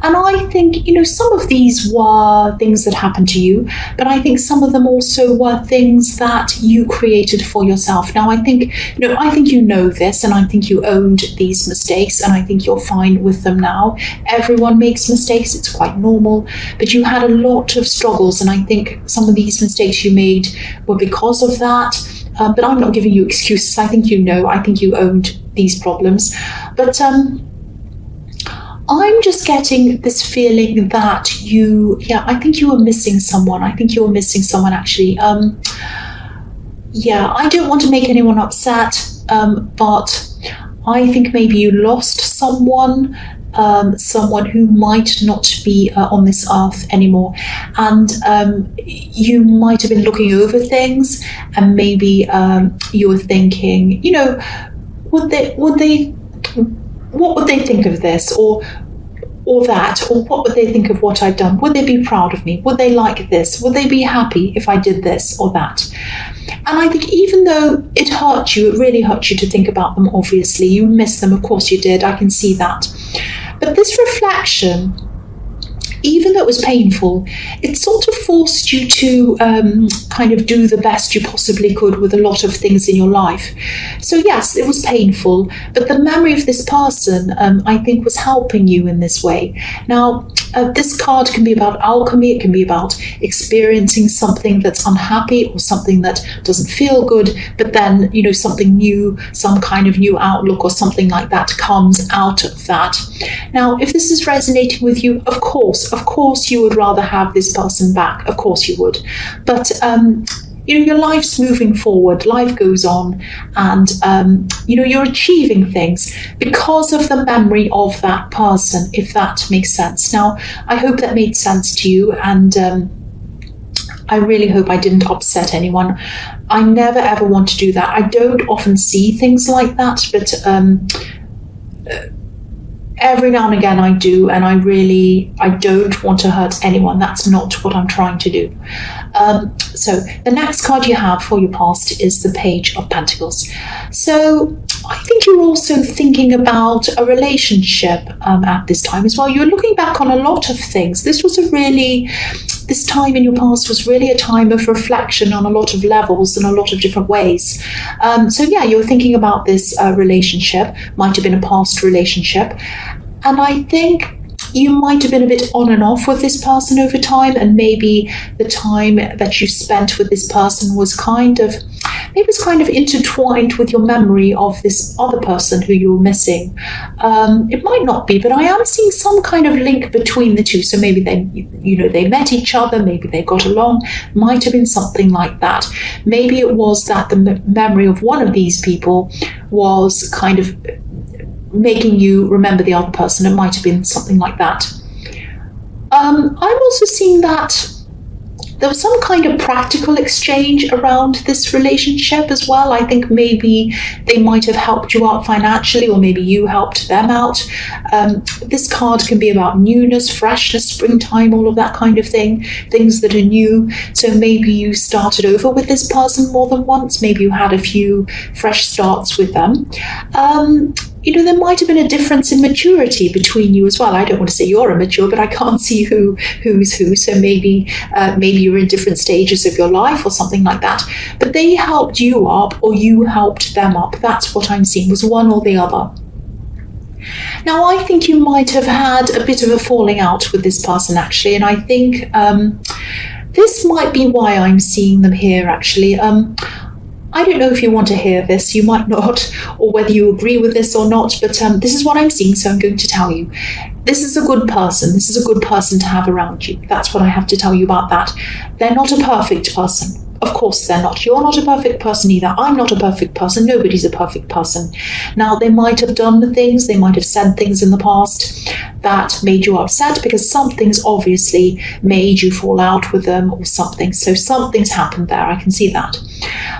And I think, some of these were things that happened to you, but I think some of them also were things that you created for yourself. Now, I think you know this, and I think you owned these mistakes, and I think you're fine with them now. Everyone makes mistakes. It's quite normal, but you had a lot of struggles, and I think some of these mistakes you made were because of that. But I'm not giving you excuses. I think I think you owned these problems. But I'm just getting this feeling that I think you were missing someone. I think you were missing someone, actually. I don't want to make anyone upset, but I think maybe you lost someone, someone who might not be on this earth anymore. And you might have been looking over things, and maybe you were thinking, what would they think of this, or that, or what would they think of what I've done? Would they be proud of me? Would they like this? Would they be happy if I did this or that? And I think even though it hurt you, it really hurt you to think about them, obviously. You miss them, of course you did, I can see that. But this reflection, even though it was painful, it sort of forced you to kind of do the best you possibly could with a lot of things in your life. So yes, it was painful, but the memory of this person, I think, was helping you in this way. Now, this card can be about alchemy. It can be about experiencing something that's unhappy or something that doesn't feel good, but then, something new, some kind of new outlook or something like that comes out of that. Now, if this is resonating with you, of course you would rather have this person back. Of course you would. But, your life's moving forward, life goes on, and, you're achieving things because of the memory of that person, if that makes sense. Now, I hope that made sense to you, and I really hope I didn't upset anyone. I never ever want to do that. I don't often see things like that, but every now and again I do, and I don't want to hurt anyone. That's not what I'm trying to do. So the next card you have for your past is the Page of Pentacles. So I think you're also thinking about a relationship at this time as well. You're looking back on a lot of things. This time in your past was really a time of reflection on a lot of levels in a lot of different ways. You're thinking about this relationship, might have been a past relationship. And I think you might have been a bit on and off with this person over time, and maybe the time that you spent with this person was kind of intertwined with your memory of this other person who you were missing. It might not be, but I am seeing some kind of link between the two. So maybe they met each other, maybe they got along, might have been something like that. Maybe it was that the memory of one of these people was kind of making you remember the other person. It might have been something like that. I'm also seeing that there was some kind of practical exchange around this relationship as well. I think maybe they might have helped you out financially, or maybe you helped them out. This card can be about newness, freshness, springtime, all of that kind of thing, things that are new. So maybe you started over with this person more than once. Maybe you had a few fresh starts with them. There might have been a difference in maturity between you as well. I don't want to say you're immature, but I can't see who's who. So maybe you're in different stages of your life or something like that. But they helped you up, or you helped them up. That's what I'm seeing, was one or the other. Now, I think you might have had a bit of a falling out with this person, actually, and I think this might be why I'm seeing them here, actually. I don't know if you want to hear this, you might not, or whether you agree with this or not, but this is what I'm seeing, so I'm going to tell you. This is a good person. This is a good person to have around you. That's what I have to tell you about that. They're not a perfect person. Of course they're not. You're not a perfect person either. I'm not a perfect person. Nobody's a perfect person. Now, they might have done the things, they might have said things in the past that made you upset, because something's obviously made you fall out with them or something. So something's happened there. I can see that.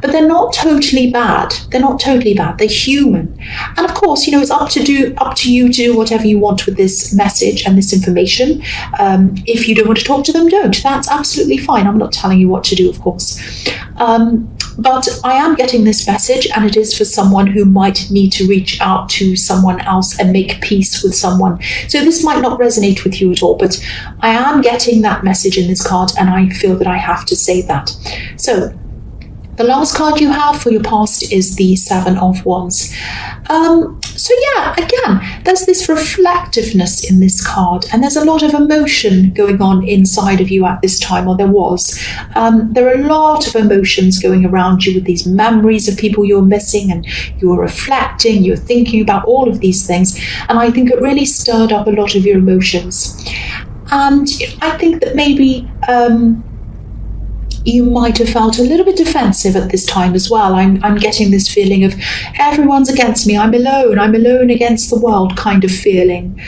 But they're not totally bad. They're not totally bad. They're human. And of course, it's up to you to do whatever you want with this message and this information. If you don't want to talk to them, don't. That's absolutely fine. I'm not telling you what to do, of course. But I am getting this message, and it is for someone who might need to reach out to someone else and make peace with someone. So this might not resonate with you at all, but I am getting that message in this card, and I feel that I have to say that. So the last card you have for your past is the Seven of Wands. So yeah, again, there's this reflectiveness in this card, and there's a lot of emotion going on inside of you at this time, or there was. There are a lot of emotions going around you with these memories of people you're missing, and you're reflecting, you're thinking about all of these things, and I think it really stirred up a lot of your emotions. And I think that maybe you might have felt a little bit defensive at this time as well. I'm getting this feeling of everyone's against me, I'm alone against the world kind of feeling.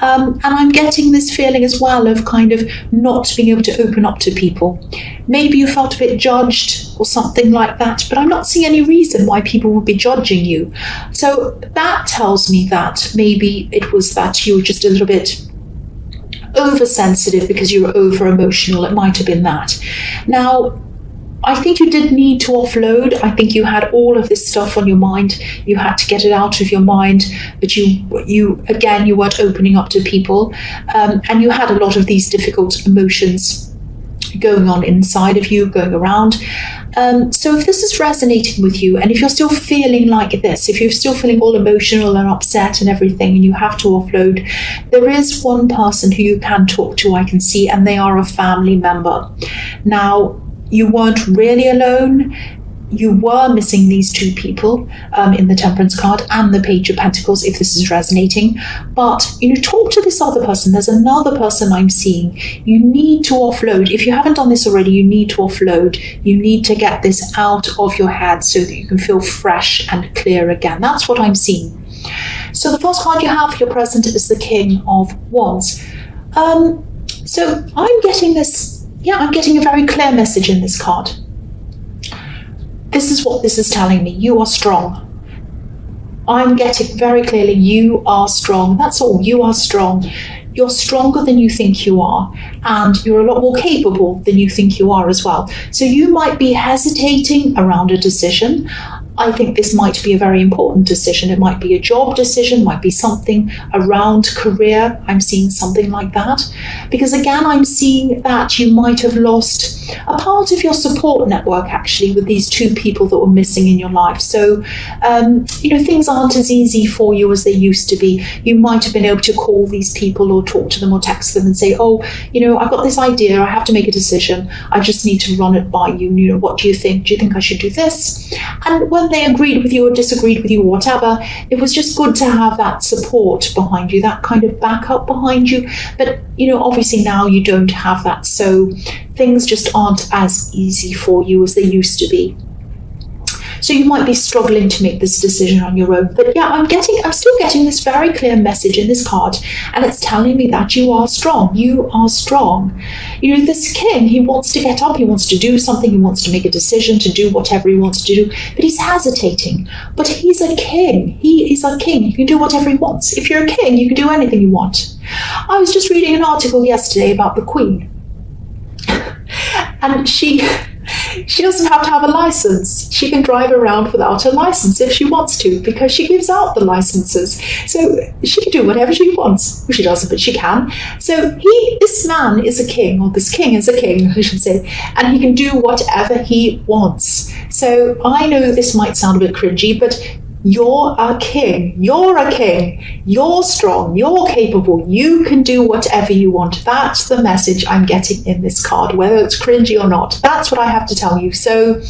And I'm getting this feeling as well of kind of not being able to open up to people. Maybe you felt a bit judged or something like that, but I'm not seeing any reason why people would be judging you. So that tells me that maybe it was that you were just a little bit oversensitive because you were over emotional. It might have been that. Now, I think you did need to offload. I think you had all of this stuff on your mind. You had to get it out of your mind, but you weren't opening up to people, and you had a lot of these difficult emotions going on inside of you, going around. So if this is resonating with you, and if you're still feeling like this, if you're still feeling all emotional and upset and everything, and you have to offload, there is one person who you can talk to, I can see, and they are a family member. Now, you weren't really alone. You were missing these two people in the Temperance card and the Page of Pentacles, if this is resonating. But, talk to this other person. There's another person I'm seeing. You need to offload. If you haven't done this already, you need to offload. You need to get this out of your head so that you can feel fresh and clear again. That's what I'm seeing. So the first card you have for your present is the King of Wands. So I'm getting this, I'm getting a very clear message in this card. This is what this is telling me. You are strong. I'm getting very clearly, you are strong. That's all. You are strong. You're stronger than you think you are, and you're a lot more capable than you think you are as well. So you might be hesitating around a decision. I think this might be a very important decision. It might be a job decision, might be something around career. I'm seeing something like that. Because again, I'm seeing that you might have lost a part of your support network, actually, with these two people that were missing in your life. So, things aren't as easy for you as they used to be. You might have been able to call these people or talk to them or text them and say, I've got this idea. I have to make a decision. I just need to run it by you. What do you think? Do you think I should do this? And when they agreed with you or disagreed with you or whatever, it was just good to have that support behind you, that kind of backup behind you. But obviously now you don't have that, so things just aren't as easy for you as they used to be. So you might be struggling to make this decision on your own. But yeah, I'm still getting this very clear message in this card, and it's telling me that you are strong. You are strong. This king, he wants to get up, he wants to do something, he wants to make a decision, to do whatever he wants to do, but he's hesitating. But he's a king. He is a king. He can do whatever he wants. If you're a king, you can do anything you want. I was just reading an article yesterday about the Queen, and she doesn't have to have a license. She can drive around without a license if she wants to, because she gives out the licenses. So she can do whatever she wants. Well, she doesn't, but she can. So this man is a king, or this king is a king, I should say, and he can do whatever he wants. So I know this might sound a bit cringy, but you're a king. You're a king. You're strong. You're capable. You can do whatever you want. That's the message I'm getting in this card, whether it's cringy or not. That's what I have to tell you. So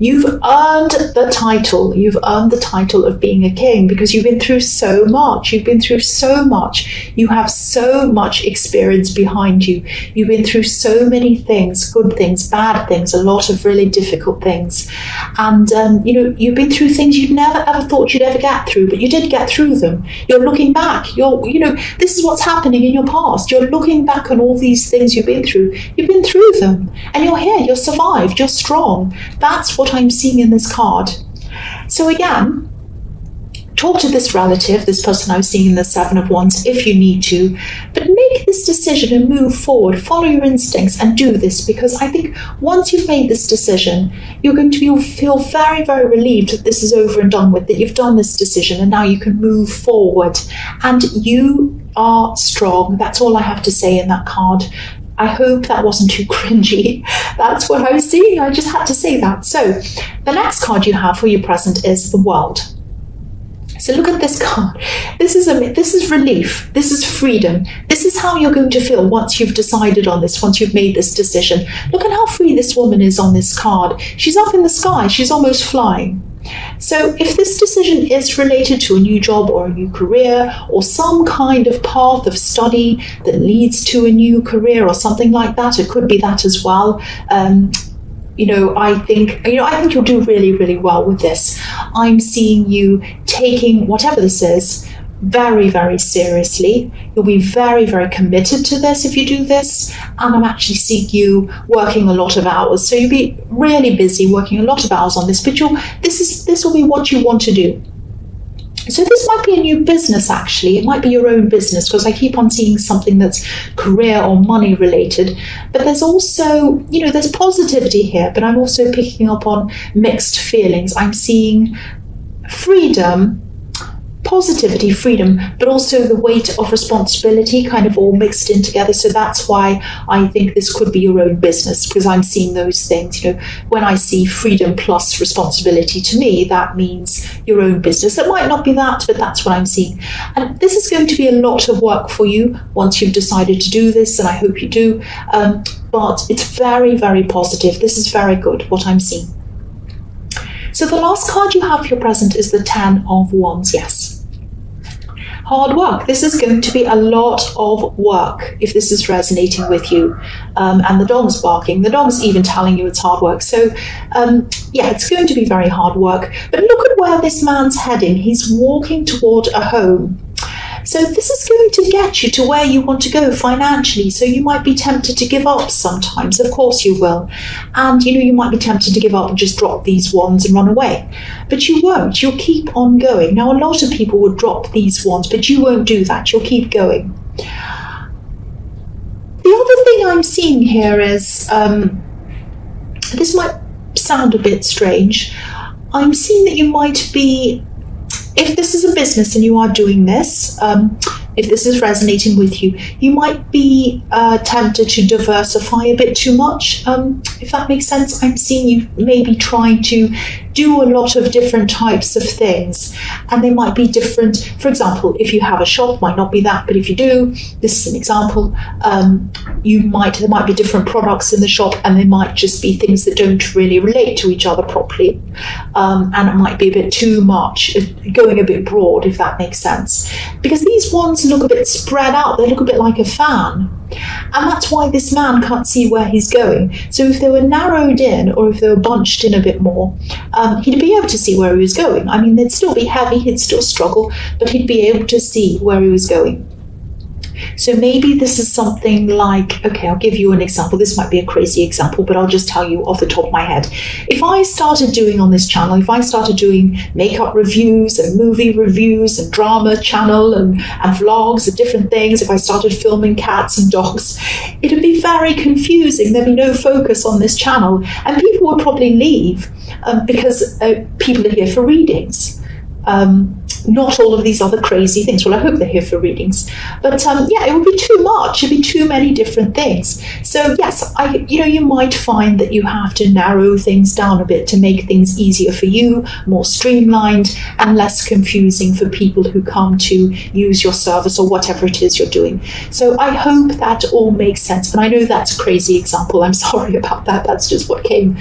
you've earned the title. You've earned the title of being a king because you've been through so much. You've been through so much. You have so much experience behind you. You've been through so many things, good things, bad things, a lot of really difficult things. And, you've been through things you'd never ever thought you'd ever get through, but you did get through them. You're looking back. This is what's happening in your past. You're looking back on all these things you've been through. You've been through them, and you're here. You're survived. You're strong. That's what I'm seeing in this card. So again, talk to this relative, this person I was seeing in the Seven of Wands, if you need to, but make this decision and move forward. Follow your instincts and do this, because I think once you've made this decision, you're going to feel very, very relieved that this is over and done with, that you've done this decision and now you can move forward. And you are strong. That's all I have to say in that card. I hope that wasn't too cringy. That's what I was seeing. I just had to say that. So the next card you have for your present is the World. So look at this card. This is relief. This is freedom. This is how you're going to feel once you've decided on this, once you've made this decision. Look at how free this woman is on this card. She's up in the sky. She's almost flying. So if this decision is related to a new job or a new career or some kind of path of study that leads to a new career or something like that, it could be that as well. I think you'll do really, really well with this. I'm seeing you taking whatever this is very, very seriously. You'll be very, very committed to this if you do this. And I'm actually seeing you working a lot of hours. So you'll be really busy working a lot of hours on this, but this will be what you want to do. So this might be a new business, actually. It might be your own business, because I keep on seeing something that's career or money related. But there's also, there's positivity here, but I'm also picking up on mixed feelings. I'm seeing freedom, positivity, freedom, but also the weight of responsibility kind of all mixed in together. So that's why I think this could be your own business, because I'm seeing those things. When I see freedom plus responsibility, to me, that means your own business. It might not be that, but that's what I'm seeing. And this is going to be a lot of work for you once you've decided to do this, and I hope you do. But it's very, very positive. This is very good, what I'm seeing. So the last card you have for your present is the Ten of Wands. Yes. Hard work. This is going to be a lot of work if this is resonating with you. And the dog's barking. The dog's even telling you it's hard work. So it's going to be very hard work. But look at where this man's heading. He's walking toward a home. So this is going to get you to where you want to go financially. So you might be tempted to give up sometimes. Of course you will. And you might be tempted to give up and just drop these wands and run away. But you won't. You'll keep on going. Now, a lot of people would drop these wands, but you won't do that. You'll keep going. The other thing I'm seeing here is, this might sound a bit strange. I'm seeing that you might be, if this is a business and you are doing this, if this is resonating with you, you might be tempted to diversify a bit too much, if that makes sense. I'm seeing you maybe trying to do a lot of different types of things, and they might be different. For example, if you have a shop, might not be that, but if you do, this is an example, there might be different products in the shop, and they might just be things that don't really relate to each other properly, and it might be a bit too much, going a bit broad, if that makes sense, because these ones look a bit spread out. They look a bit like a fan, and that's why this man can't see where he's going. So if they were narrowed in, or if they were bunched in a bit more, he'd be able to see where he was going. I mean, they'd still be heavy, he'd still struggle, but he'd be able to see where he was going. So maybe this is something like, okay, I'll give you an example. This might be a crazy example, but I'll just tell you off the top of my head. If I started doing on this channel, if I started doing makeup reviews and movie reviews and drama channel and vlogs and different things, if I started filming cats and dogs, it'd be very confusing. There'd be no focus on this channel, and people would probably leave because people are here for readings. Not all of these other crazy things. Well, I hope they're here for readings. But it would be too much. It'd be too many different things. So yes, you might find that you have to narrow things down a bit to make things easier for you, more streamlined and less confusing for people who come to use your service or whatever it is you're doing. So I hope that all makes sense. And I know that's a crazy example. I'm sorry about that. That's just what came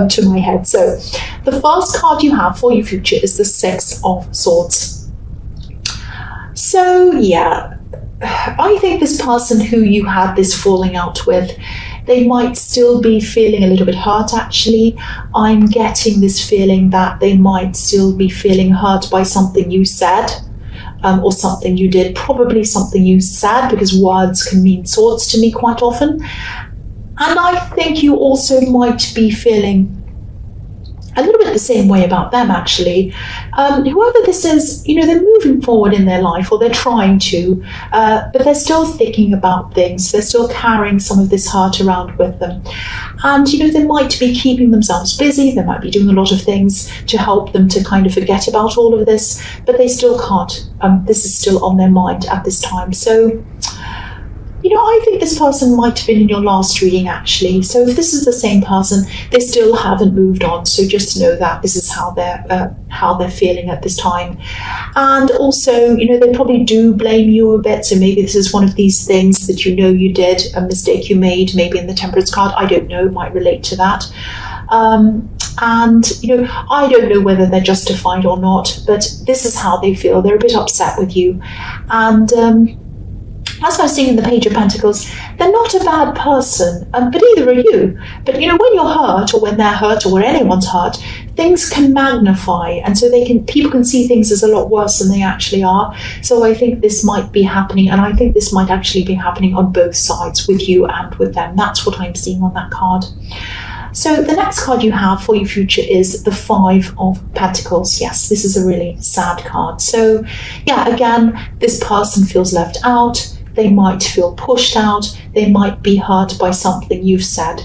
to my head. So the first card you have for your future is the Six of Swords. So yeah, I think this person who you had this falling out with, they might still be feeling a little bit hurt, actually. I'm getting this feeling that they might still be feeling hurt by something you said, or something you did, probably something you said, because words can mean swords to me quite often. And I think you also might be feeling a little bit the same way about them, actually. Whoever this is, they're moving forward in their life, or they're trying to, but they're still thinking about things. They're still carrying some of this heart around with them. And, they might be keeping themselves busy. They might be doing a lot of things to help them to kind of forget about all of this, but they still can't. This is still on their mind at this time. So, I think this person might have been in your last reading, actually. So if this is the same person, they still haven't moved on. So just know that this is how they're feeling at this time. And also, they probably do blame you a bit. So maybe this is one of these things that you did, a mistake you made, maybe in the Temperance card. I don't know, might relate to that. And, I don't know whether they're justified or not, but this is how they feel. They're a bit upset with you. And, as I was seeing in the Page of Pentacles, they're not a bad person, but neither are you. But, when you're hurt, or when they're hurt, or when anyone's hurt, things can magnify, and so people can see things as a lot worse than they actually are. So I think this might be happening, and I think this might actually be happening on both sides, with you and with them. That's what I'm seeing on that card. So the next card you have for your future is the Five of Pentacles. Yes, this is a really sad card. So yeah, again, this person feels left out. They might feel pushed out. They might be hurt by something you've said.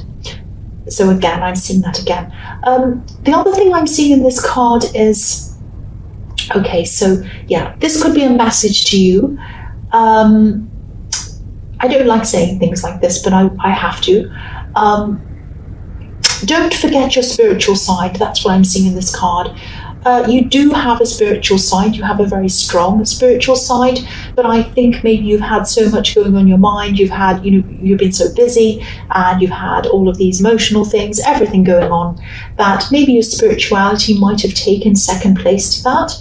So again, I'm seeing that again. The other thing I'm seeing in this card is, okay, so yeah, this could be a message to you. I don't like saying things like this, but I have to. Don't forget your spiritual side. That's what I'm seeing in this card. You do have a spiritual side. You have a very strong spiritual side, but I think maybe you've had so much going on in your mind. You've had, you've been so busy, and you've had all of these emotional things, everything going on, that maybe your spirituality might have taken second place to that.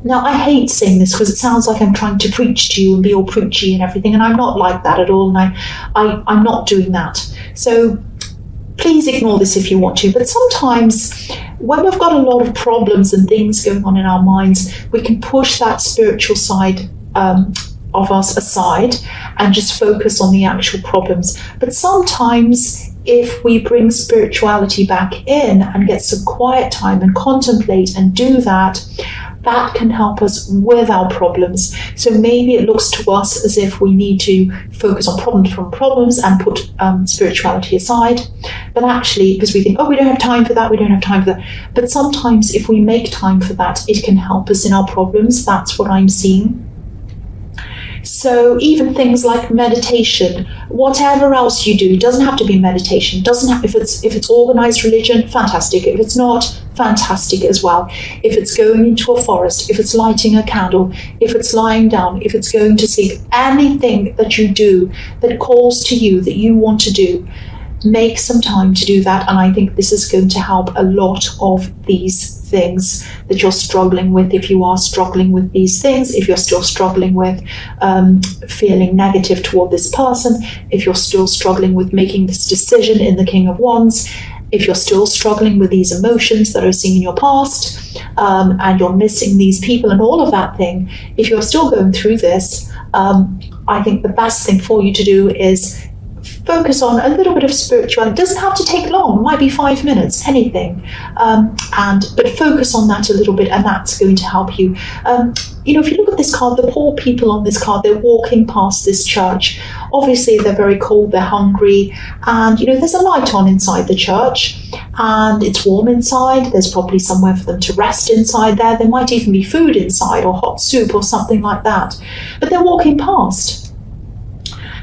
Now, I hate saying this because it sounds like I'm trying to preach to you and be all preachy and everything, and I'm not like that at all, and I'm not doing that. So please ignore this if you want to, but sometimes when we've got a lot of problems and things going on in our minds, we can push that spiritual side of us aside and just focus on the actual problems. But sometimes if we bring spirituality back in and get some quiet time and contemplate and do that, that can help us with our problems. So maybe it looks to us as if we need to focus on problems and put spirituality aside. But actually, because we think, oh, we don't have time for that, we don't have time for that. But sometimes if we make time for that, it can help us in our problems. That's what I'm seeing. So even things like meditation, whatever else you do, doesn't have to be meditation. Doesn't have, if it's organized religion, fantastic. If it's not, fantastic as well. If it's going into a forest, if it's lighting a candle, if it's lying down, if it's going to sleep, anything that you do that calls to you, that you want to do, make some time to do that. And I think this is going to help a lot of these things that you're struggling with. If you are struggling with these things, if you're still struggling with feeling negative toward this person, if you're still struggling with making this decision in the King of Wands, if you're still struggling with these emotions that are seen in your past, and you're missing these people and all of that thing, if you're still going through this, I think the best thing for you to do is focus on a little bit of spirituality. It doesn't have to take long. It might be 5 minutes, anything. But focus on that a little bit, and that's going to help you. If you look at this card, the poor people on this card, they're walking past this church. Obviously, they're very cold, they're hungry, and, there's a light on inside the church, and it's warm inside. There's probably somewhere for them to rest inside there. There might even be food inside, or hot soup, or something like that. But they're walking past.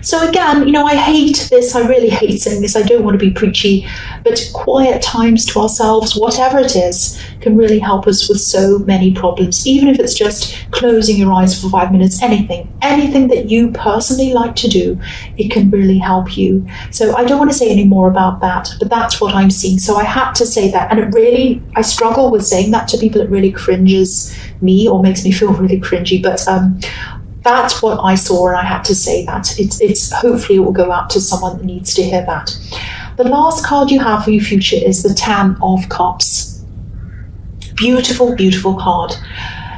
So again, I hate this. I really hate saying this. I don't want to be preachy, but quiet times to ourselves, whatever it is, can really help us with so many problems. Even if it's just closing your eyes for 5 minutes, anything that you personally like to do, it can really help you. So I don't want to say any more about that, but that's what I'm seeing. So I had to say that. And I struggle with saying that to people. It really cringes me or makes me feel really cringy. But that's what I saw, and I had to say that. It's hopefully it will go out to someone that needs to hear that. The last card you have for your future is the Ten of Cups. Beautiful, beautiful card.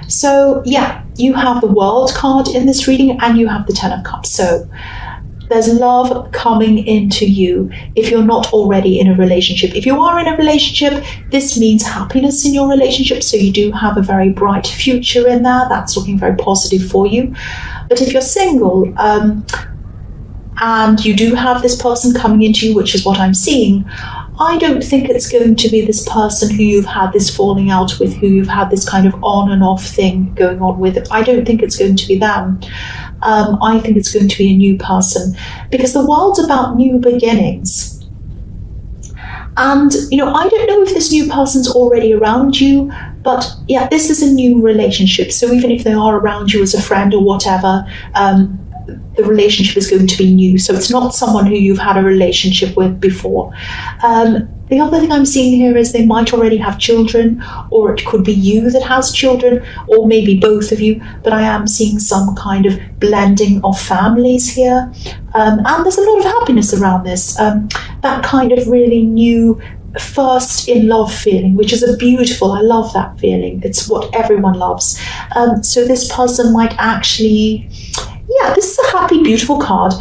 So yeah, you have the World card in this reading, and you have the Ten of Cups. So There's love coming into you if you're not already in a relationship. If you are in a relationship, this means happiness in your relationship. So you do have a very bright future in there. That's looking very positive for you. But if you're single, and you do have this person coming into you, which is what I'm seeing, I don't think it's going to be this person who you've had this falling out with, who you've had this kind of on and off thing going on with. I don't think it's going to be them. I think it's going to be a new person, because the world's about new beginnings. And, I don't know if this new person's already around you, but yeah, this is a new relationship. So even if they are around you as a friend or whatever, the relationship is going to be new. So it's not someone who you've had a relationship with before. The other thing I'm seeing here is they might already have children, or it could be you that has children, or maybe both of you, but I am seeing some kind of blending of families here. And there's a lot of happiness around this. That kind of really new first in love feeling, which is I love that feeling. It's what everyone loves. So this person might actually, this is a happy, beautiful card,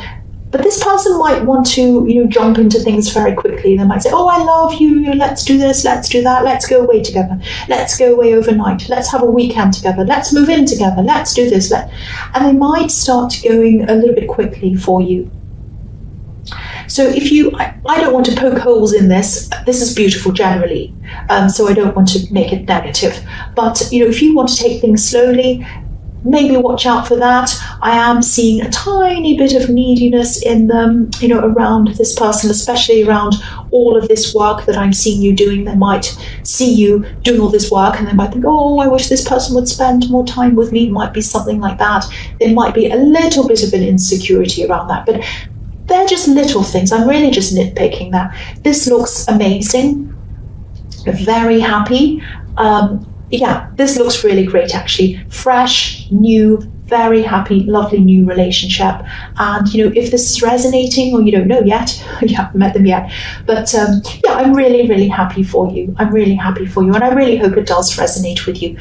but this person might want to, jump into things very quickly. They might say, oh, I love you, let's do this, let's do that, let's go away together, let's go away overnight, let's have a weekend together, let's move in together, let's do this. And they might start going a little bit quickly for you. So I don't want to poke holes in this. This is beautiful generally, so I don't want to make it negative. But, if you want to take things slowly, maybe watch out for that. I am seeing a tiny bit of neediness in them, around this person, especially around all of this work that I'm seeing you doing. They might see you doing all this work and they might think, oh, I wish this person would spend more time with me. It might be something like that. There might be a little bit of an insecurity around that, but they're just little things. I'm really just nitpicking that. This looks amazing. Very happy. This looks really great, actually. Fresh, new, very happy, lovely new relationship. And, if this is resonating, or you don't know yet, you haven't met them yet, but I'm really, really happy for you. I'm really happy for you, and I really hope it does resonate with you.